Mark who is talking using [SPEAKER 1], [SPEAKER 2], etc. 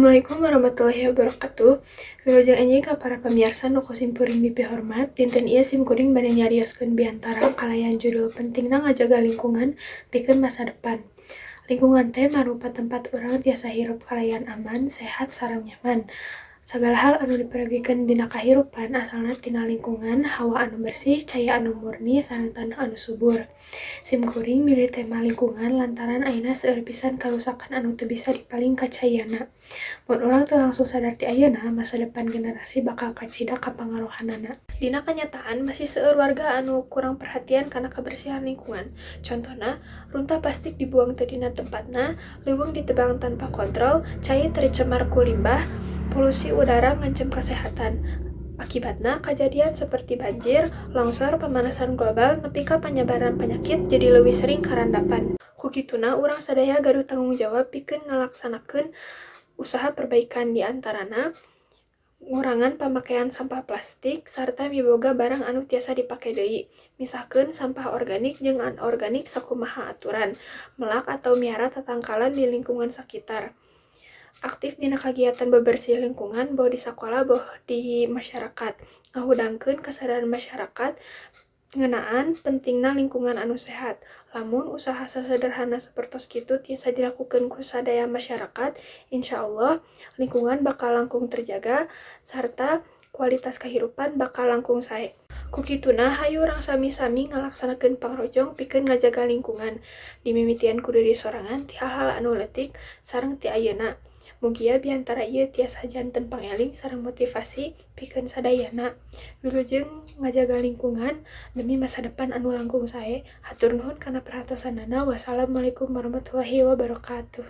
[SPEAKER 1] Assalamualaikum warahmatullahi wabarakatuh. Wilujeng enjing ka para pamirsa nu kusimpuring mimpi hormat. Dinten ieu simkuring bade nyarioskeun biantara kalayan judul pentingna ngajaga lingkungan pikeun masa depan. Lingkungan teh marupa tempat urang tiasa hirup kalayan aman, sehat, sareng nyaman. Sagala hal anu diperagikeun dina kahirupan asalna tina lingkungan, hawa anu bersih, cahaya anu murni, sareng tanah anu subur. Simkuring milih tema lingkungan lantaran ayeuna seueur pisan karusakan anu teu bisa dipaling ka cahayana. Mun urang teu langsung sadar ti ayeuna, masa depan generasi bakal kacida ka pangaruhanana. Dina kanyataan masih seueur warga anu kurang perhatian kana kebersihan lingkungan. Contona, runtah plastik dibuang teu dina tempatna, leuweung ditebang tanpa kontrol, cai tercemar ku limbah, polusi udara ngancem kesehatan. Akibatna, kejadian seperti banjir, longsor, pemanasan global, nepi ka panyebaran penyakit jadi leuwih sering karandapan. Kukituna, urang sadaya gaduh tanggung jawab pikeun ngalaksanakeun usaha perbaikan di antarana ngurangan pemakaian sampah plastik sarta miboga barang anu tiasa dipake deui. Misahkeun sampah organik jeung anorganik sakumaha aturan, melak atau miara tatangkalan di lingkungan sakitar. Aktif dina kagiatan bebersih lingkungan boh di sakola boh di masyarakat. Ngahudangkeun kasadaran masyarakat ngeunaan pentingna lingkungan anu sehat. Lamun usaha sasederhana sapertos kitu tiasa dilakukeun ku sadaya masyarakat, insyaallah lingkungan bakal langkung terjaga sarta kualitas kahirupan bakal langkung sae. Kukituna hayu urang sami-sami ngalaksanakeun pangrojong pikeun ngajaga lingkungan. Dimimitian ku diri sorangan ti hal-hal anu leutik sareng ti ayeuna. Mugia biantara ieu tiasa janten pangeling sareng motivasi pikeun sadayana. Wilujeng ngajaga lingkungan demi masa depan anu langkung sae. Hatur nuhun kana perhatosanana. Wassalamualaikum warahmatullahi wabarakatuh.